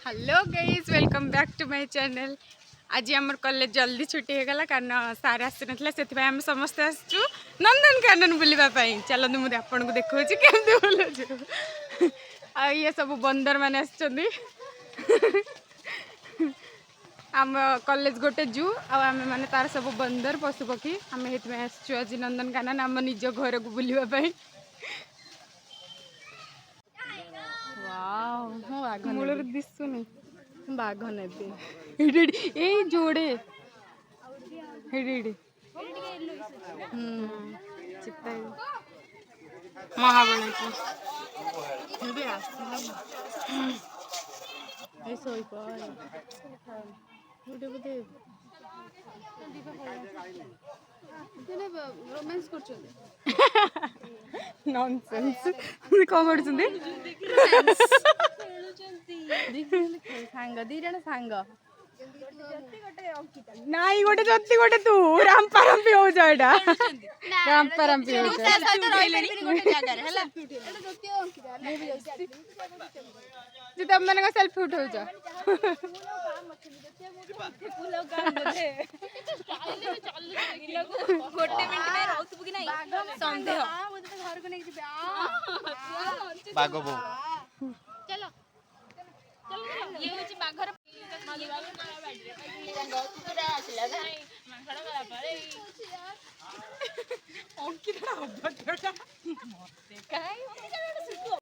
Hello guys welcome back to my channel. आज आम college जल्दी छुट्टी हो गला कारण सार आसी ना से आम समस्ते आसचु नंदनकानन बुलापाई। चलते मुझे आपन को देखा केमती बुलूँ आ ये सब बंदर मैंने आम कॉलेज गोटे जू आम मैंने तार सब बंदर पशु पक्षी आम आसचु आज नंदनकानन आम निज घर को बुलापाई। मूलर दिशुनी बाघ ने जोड़े चित्ता महाबलेश्वर बोधे रोमांस कर नॉनसेंस कौन करछुंदी सांग दी जण सांग नाई गोटे जत्ती गोटे तू रामपारंपी हो जाएडा रामपारंपी हो जे तम माने का सेल्फी उठाउ जा गोटे मिनिट में रहतु कि नहीं संदेह घर को नहीं जिबे बागो बो चलो चलो ये होची बाघर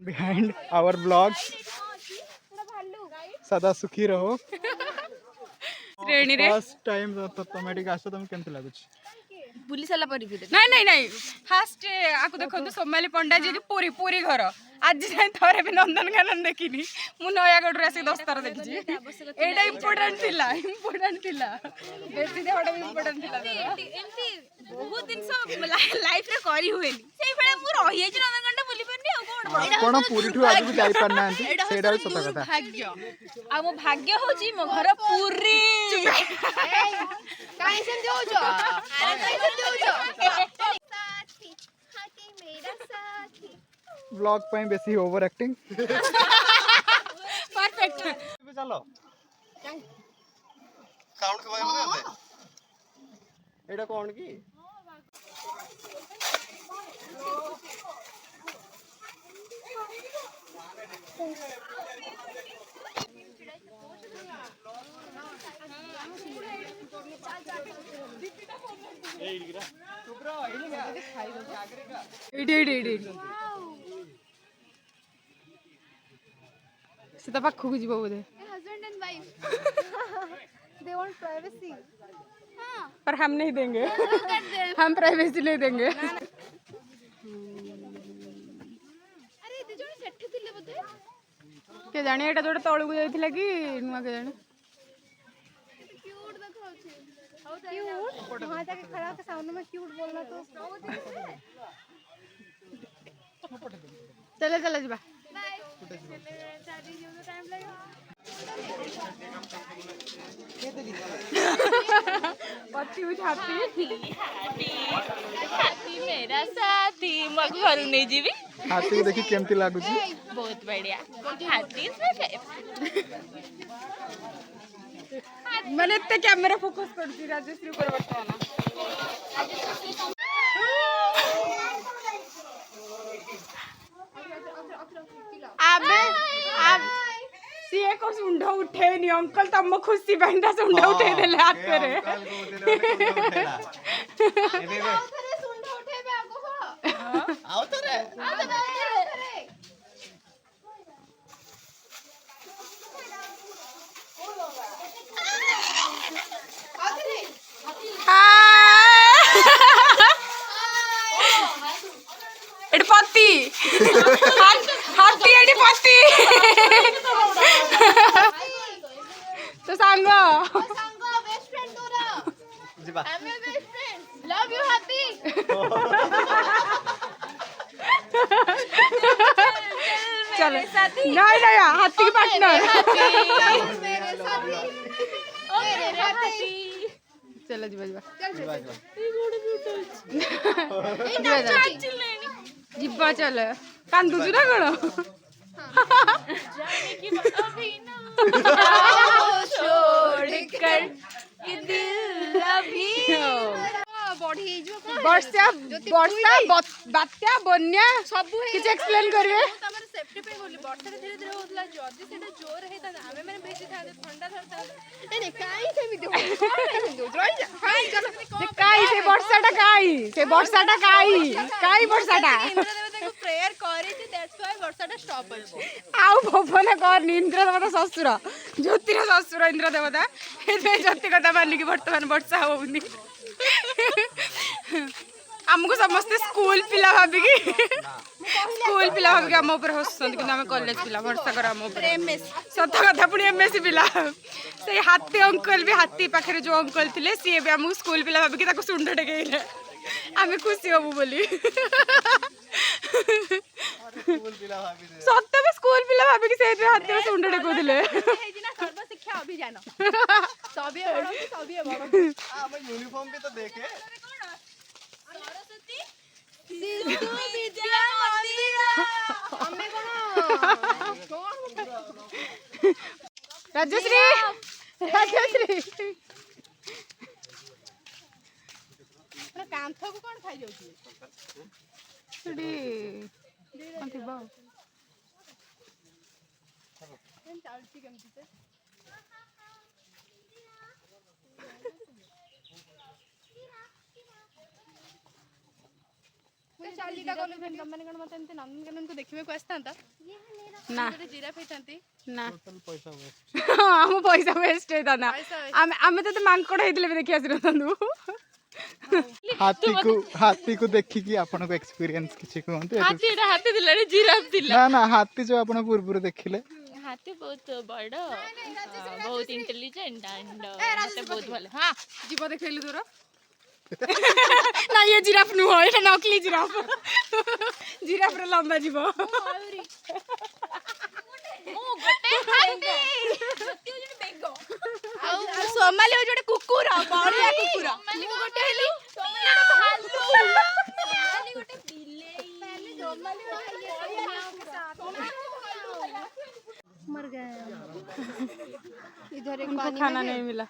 behind our vlogs सदा सुखी रहो। फर्स्ट टाइम तो तमेटिक आसो तुम केमती लागुछ बुली साला परी नहीं नहीं नहीं फास्ट आकु देखो सोमाली पंडा जी पूरी पूरी घर आज जाए थरे भी नंदनकानन देखिनी मु नयागढ़ आसी 10 थर देखी एटा इम्पोर्टेंट थिला बेसी देहटा इम्पोर्टेंट थिला एमती बहुत दिन सब लाइफ रे करी हुएनी सेई बेले मु रहि जाई नंदनकानन बुली परनी आ कोन पूरी ठु आज जाई परना सेडा सत कथा भाग्य आ मो भाग्य होची मो घर पूरी काई से देउ जो अरे काई से देउ जो साथी हाथी मेरा साथी व्लॉग पे बेसी ओवर एक्टिंग परफेक्ट चलो साउंड के बारे में एटा कोन की सीता पाखु को जीवो बोधे husband and wife they want privacy. हां पर हम नहीं देंगे हम प्राइवेसी नहीं देंगे। अरे दे जण सेठ थिले बोधे के जाने एटा जोडे तळु को जाइथिला कि नुवा के जाने क्यूट देखौ छे क्यूट वहां जाके खड़ा के सामने में क्यूट बोलना तो चले चले जीवा बाय शादी जो टाइम लगेगा पति उठाती हाथी मेरा साथी मग घर नहीं जीवी हाथी देखि केमती लागु छी बहुत बढ़िया हाथी से मैंने इतने कैमरा फोकस करती राजश्री ऊपर बताना अबे अब सीए को सुंडा उठे नहीं अंकल तम खुशी बंदा सुंडा उठे देले हाथ करे थरे सुंड उठेबे आगो हो आओ तरे एड पति हाथी एडी पति तो सांग बेस्ट फ्रेंड तोरा जीवा I am your best friend love you हाथी चलो नहीं नहीं हाथी की पार्टनर मेरे साथी ओ मेरे हाथी चलो जीवा जीवा जीवा जीवा जीवा चल कांदुचु ना कौन जाने की अभी ना छोड़कर ये दिल अभी बढ़ी ହେଇଯିବ କଣ ବର୍ଷା ବାତ୍ୟା ବନ୍ୟା ସବୁ କିଛି ଏକ୍ସପ୍ଲେନ୍ କରିବେ ତମର ସେଫ୍ଟି ପାଇଁ ବୋଲି ବର୍ଷାରେ ଧୀରେ ଧୀରେ ହଉଥିଲା ଯଦି ସେଟା ଜୋର ହେଇଥାନ୍ତା ଆମେ ମାନେ ଭିଜିଥାନ୍ତେ ଥଣ୍ଡା ଧରିଥାନ୍ତେ ଏ କାଇଁ ସେମିତି ହଉଛି କଣ ସେମିତି ହଉଛି ରହିଯା କାଇଁ କାଇଁ ସେ ବର୍ଷାଟା କାଇଁ ବର୍ଷାଟା ଇନ୍ଦ୍ର ଦେବତାଙ୍କୁ ପ୍ରେୟାର କରିଛି ଦ୍ୟାଟ୍ସ ହ୍ୱାଇ ବର୍ଷାଟା ଷ୍ଟପ୍ ଅଛି ଆଉ ଭବନ କରନି ଇନ୍ଦ୍ର ଦେବତା ଶ୍ୱଶୁର ଜ୍ୟୋତିର ଶ୍ୱଶୁର ଇନ୍ଦ୍ର ଦେବତା ସେଥିପାଇଁ ଜ୍ୟୋତି କଥା ମାନିକି ବର୍ତ୍ତମାନ ବର୍ଷା ହଉନି ଆମକୁ ସମସ୍ତେ ସ୍କୁଲ ପିଲା ଭାବିକି ଆମ ଉପରେ ହସୁଛନ୍ତି କିନ୍ତୁ ଆମେ କଲେଜ ପିଲା ଭରସା କର ଆମ ଉପରେ ସତ କଥା ପୁଣି ଏମଏସସି ପିଲା ସେଇ ହାତୀ ଅଙ୍କଲ ବି ହାତୀ ପାଖରେ ଯୋଉ ଅଙ୍କଲ ଥିଲେ ସିଏ ବି ଆମକୁ ସ୍କୁଲ ପିଲା ଭାବିକି ତାକୁ ସୁଣ୍ଡ ଟେକେଇଲେ ଆମେ ଖୁସି ହବୁ ବୋଲି ସତ ସ୍କୁଲ ପିଲା ଭାବିକି ସେଇଥିପାଇଁ ହାତୀର ସୁଣ୍ଡ ଟେକଉଥିଲେ ସର୍ବଶିକ୍ଷା ଅଭିଯାନ ସଭିଏ ବଡ଼ यूनिफॉर्म भी तो देखे ସରସ୍ୱତୀ ଶିଶୁ ବିଦ୍ୟା ମନ୍ଦିର ଆମେ କଣ ରାଜଶ୍ରୀ କାନ୍ଥକୁ କଣ ଖାଇଯାଉଛି ସେଠି କଣ ଥିବ ଚାଲୁଛି କେମିତି ସେ ଚାଲିକା ଗଲୁ ତମମାନେ କଣ ମତେ ଏମିତି ନନ୍ଦନକାନନକୁ ଦେଖିବାକୁ ଆସିଥାନ୍ତା ନା ଜିରାଫ ହେଇଥାନ୍ତି ନା ଆମ ପଇସା ୱେଷ୍ଟ ହେଇଥାନ୍ତା ଆମେ ତତେ ମାଙ୍କଡ ହେଇଥିଲେ ବି ଦେଖି ଆସିନଥାନ୍ତୁ हाथी को देखिकी आपनको एक्सपीरियंस किछि कहंतु हाथी दिला जिराफ दिला ना हाथी जो आपण पूर्व देखिले हाथी बहुत बड़ बहुत इंटेलिजेंट एंड मते बहुत भले हां जीव देखैलु तोर ना ये जिराफ नु हो एटा नकली जिराफ जिराफ रे लंबा जीव मु गोटे हाथी जति हो जने बेगो आ सोमाली हो जने कुकुर बड़िया कुकुर मु गोटे हेली सोमाली गोटे बिलेई पहले सोमाली मर गए इधर एक उनको खाना नहीं मिला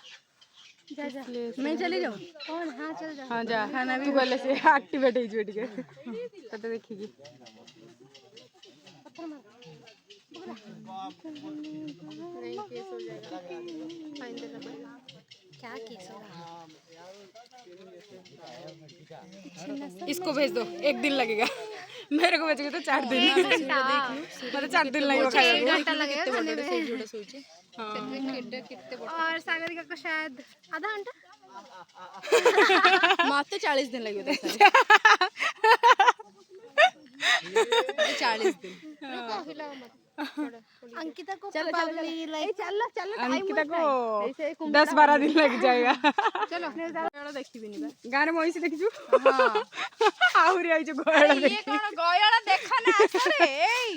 जा जा मैं चली जाऊं कौन हां चल जा हां जा खाना भी बोले से एक्टिवेट हो जटी के तते देखिकी पत्थर मार नहीं केस हो जाएगा फाइन देना पड़ेगा क्या केस होगा इसको भेज दो 1 दिन लगेगा मेरे को भेजोगे तो 4 दिन मतलब 4 दिन लगेगा खाने को घंटा लगेगा खाने में और सागरिका को शायद आधा घंटा मात्र 40 दिन लगेगा 40 दिन रुको हिलाओ मत अंकिता को चलो चलो अंकिता को 10-12 दिन लग जाएगा चलो देखी भी नहीं गाने मोइसी देखिछु हां आहुरी आइछ गयला ये कोन गयला देखा ना आसरे एई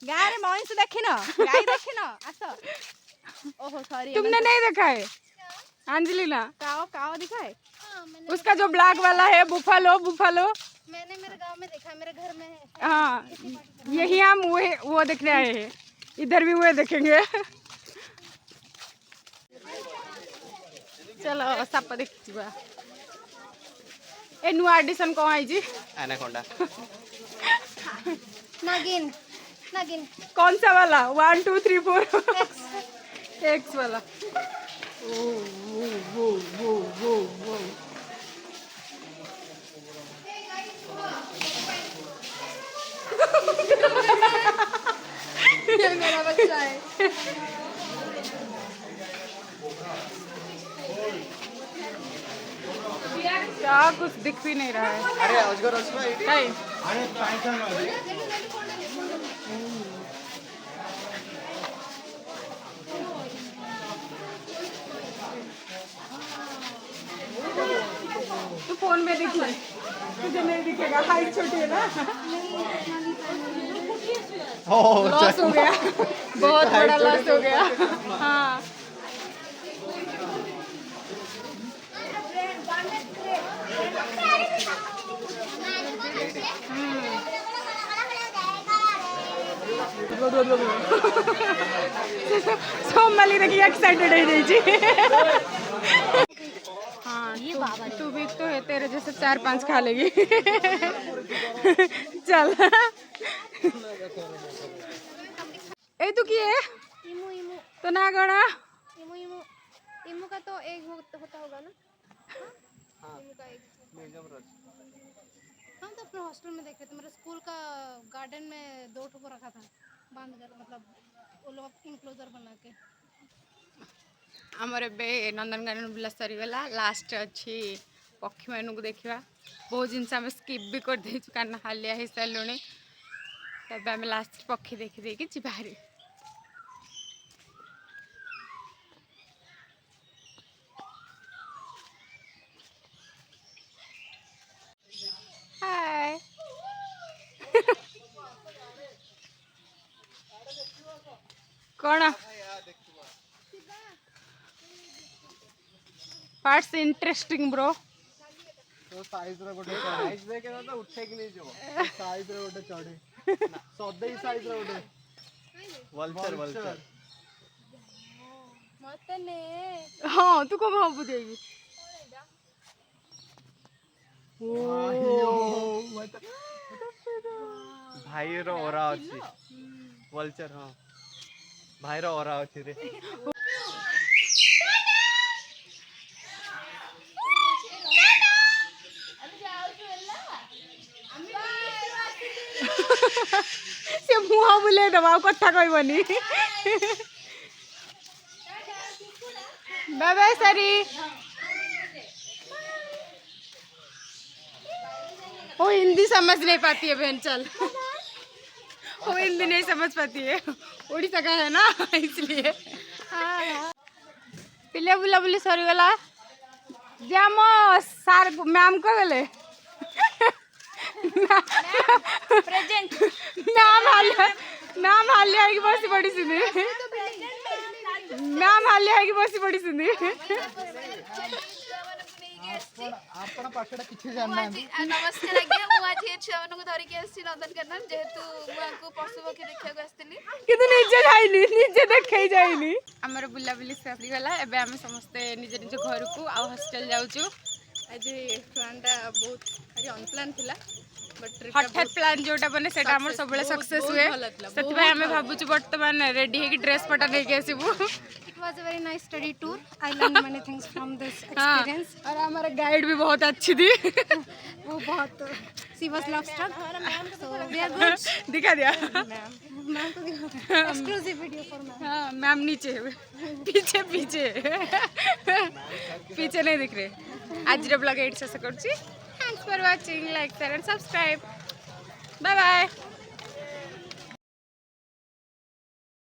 गारे मोइस देखिन गाय देखिन आस ओहो सॉरी तुमने नहीं देखा है अंजलिना काओ दिखाए उसका जो ब्लैक वाला है बुफालो मैंने मेरे गांव में देखा मेरे घर में है हाँ यही हम वो देखने आए हैं इधर भी वो देखेंगे चलो साप देखिबा ए नुआ एडिशन को आई जी एनाकोंडा नागिन कौन सा वाला 1 2 3 4 एक्स वाला वो ये मेरा बच्चा है क्या कुछ दिख भी नहीं रहा है अरे अजगर असला इडी नहीं अरे पाइथन वाली तू फोन में दिख ले तुझे नहीं दिखेगा हाइट छोटी है ना लॉस हो गया बहुत बड़ा लॉस हो गया हाँ सोमाली देखिए एक्साइटेड हो जाइए। हाँ तू भी तो है, तेरे जैसे 4-5 खा लेगी। चल ए तू की है इमू इमू तो ना गणा इमू इमू इमू का तो एक होता होगा ना? हाँ इमू का एक। हम तो अपने हॉस्टल में देखे थे, मेरे स्कूल का गार्डन में 2 ठो रखा था बांध कर, मतलब वो लोग इनक्लोजर बना के। आमर ए नंदनकानन बुला सरीगला, लास्ट अच्छी पक्षी मान को देखा। बहुत जिन आम स्किप भी कर देचु कारण हालिया हो सारू। तब आम लास्ट पक्षी देखी देखी जी बाहरी। हाय कौन पार्ट्स इंटरेस्टिंग ब्रो। तो साइज रे गोटे साइज देखे ना तो उठे कि नहीं जो साइज रे गोटे चढ़े सदै साइज रे गोटे वल्चर मते ने हाँ तू कब भाव बुझेगी। भाई रो ओरा अछि वल्चर। हां भाई रो ओरा अछि रे। से मुहा बुले दबा कथा कहबनी। बाय बाय सरी। वो हिंदी समझ नहीं पाती है बहन। चल वो हिंदी नहीं समझ पाती है, उड़ीसा का है ना इसलिए। पिले बुला बुली सरीगला जाम सार मैम को गले प्रेजेंट मैम हालिया की बसी पड़ी सुनी। मैम हालिया की बसी पड़ी सुनी। आपण पाछडा किछि जानना। नमस्कार आज्ञा मु आज छुआ मन को धरिक आसी नंदनकानन जेहेतु मुझे पशु पक्षी देखा आसती किंतु निजे जाइनी, निजे देखई जाइनी। हमर बुला बुली सरी गला। एबे हम समस्त निज निज घर को आ हॉस्टल जाउछु। आज प्लान टा बहुत आज अनप्लान थिला, बट हठात प्लान जोटा बने सेटा हमर सबले सक्सेस हुए। सेति भाई हमें भाबुछु वर्तमान रेडी है कि ड्रेस पटा लेके आसीबू। It was a very nice study tour. I learned many things from this experience. और हमारा गाइड भी बहुत अच्छी थी। वो बहुत she was love struck. So we are good. दिखा दिया मैम को दिखाओ exclusive video for मैम। हाँ मैम नीचे पीछे पीछे पीछे नहीं दिख रहे। आज ब्लॉग एट से करुच्ची। Thanks for watching, like share and subscribe. Bye bye.